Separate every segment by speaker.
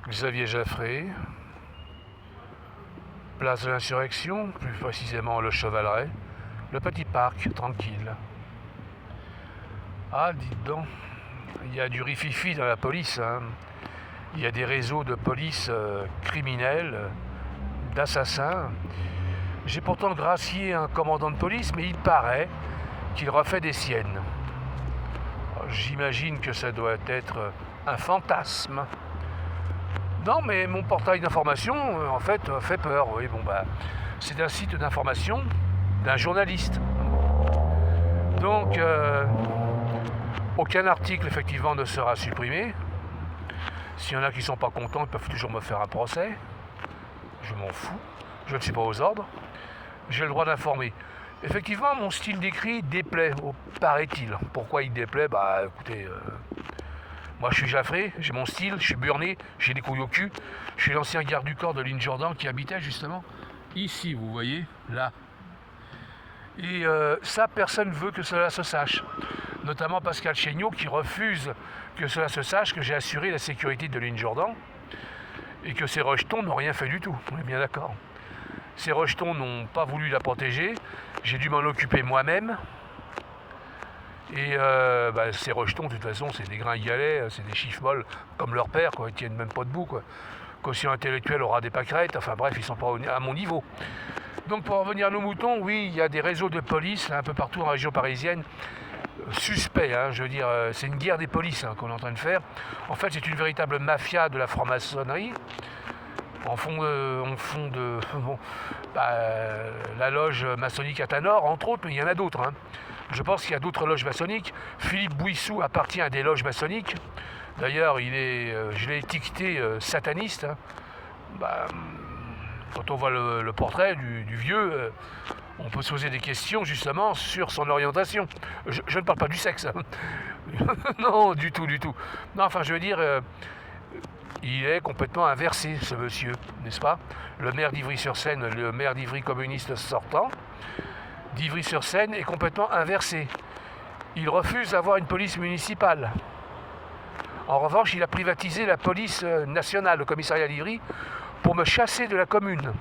Speaker 1: Xavier Jaffré, place de l'Insurrection, plus précisément le Chevaleret, le petit parc, tranquille. Ah, dites donc, il y a du rififi dans la police, hein. Il y a des réseaux de police criminels, d'assassins. J'ai pourtant gracié un commandant de police, mais il paraît qu'il refait des siennes. J'imagine que ça doit être un fantasme. Non, mais mon portail d'information, en fait, fait peur. Oui, bon, c'est un site d'information d'un journaliste. Donc, aucun article, effectivement, ne sera supprimé. S'il y en a qui ne sont pas contents, ils peuvent toujours me faire un procès. Je m'en fous. Je ne suis pas aux ordres. J'ai le droit d'informer. Effectivement, mon style d'écrit déplaît, paraît-il. Pourquoi il déplaît ? Écoutez, moi je suis Jaffré, j'ai mon style, je suis burné, j'ai des couilles au cul. Je suis l'ancien garde du corps de Lynn Jourdan qui habitait justement ici, vous voyez, là. Et ça, personne ne veut que cela se sache. Notamment Pascal Chéniaud qui refuse que cela se sache, que j'ai assuré la sécurité de Lynn Jourdan et que ces rejetons n'ont rien fait du tout, on est bien d'accord. Ces rejetons n'ont pas voulu la protéger, j'ai dû m'en occuper moi-même. Et ces rejetons, de toute façon, c'est des gringalets, c'est des chiffres molles comme leur père, quoi. Ils tiennent même pas debout, quoi. Quotient intellectuel aura des pâquerettes, enfin bref, ils sont pas à mon niveau. Donc pour en revenir à nos moutons, oui, il y a des réseaux de police là, un peu partout en région parisienne, suspects, hein, je veux dire, c'est une guerre des polices qu'on est en train de faire. En fait, c'est une véritable mafia de la franc-maçonnerie. En fond de la loge maçonnique Athanor, entre autres, mais il y en a d'autres. Hein. Je pense qu'il y a d'autres loges maçonniques. Philippe Bouissou appartient à des loges maçonniques. D'ailleurs, je l'ai étiqueté sataniste. Hein. Quand on voit le portrait du vieux, on peut se poser des questions justement sur son orientation. Je ne parle pas du sexe. Hein. Non, du tout. Non, enfin, je veux dire... il est complètement inversé, ce monsieur, n'est-ce pas ? Le maire d'Ivry-sur-Seine, le maire d'Ivry communiste sortant, d'Ivry-sur-Seine est complètement inversé. Il refuse d'avoir une police municipale. En revanche, il a privatisé la police nationale, le commissariat d'Ivry, pour me chasser de la commune.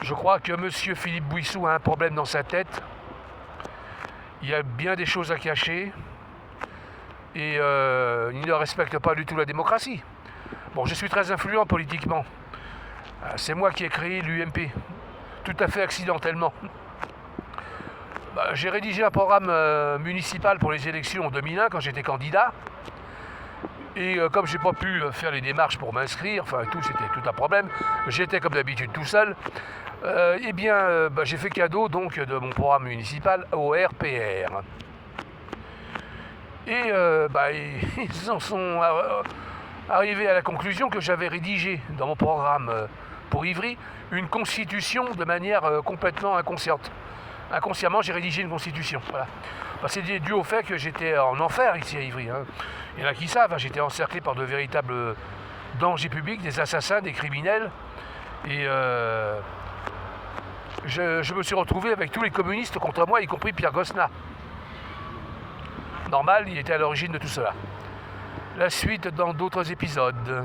Speaker 1: Je crois que monsieur Philippe Bouissou a un problème dans sa tête. Il y a bien des choses à cacher. Et il ne respecte pas du tout la démocratie. Bon, je suis très influent politiquement. C'est moi qui ai créé l'UMP, tout à fait accidentellement. J'ai rédigé un programme municipal pour les élections en 2001 quand j'étais candidat. Et comme j'ai pas pu faire les démarches pour m'inscrire, enfin tout, c'était tout un problème. J'étais comme d'habitude tout seul. J'ai fait cadeau donc de mon programme municipal au RPR. Et ils en sont arrivés à la conclusion que j'avais rédigé dans mon programme pour Ivry une constitution de manière complètement inconsciente. Inconsciemment, j'ai rédigé une constitution. Voilà. C'est dû au fait que j'étais en enfer ici à Ivry. Hein. Il y en a qui savent, j'étais encerclé par de véritables dangers publics, des assassins, des criminels. Et je me suis retrouvé avec tous les communistes contre moi, y compris Pierre Gosselin. Normal, il était à l'origine de tout cela. La suite dans d'autres épisodes.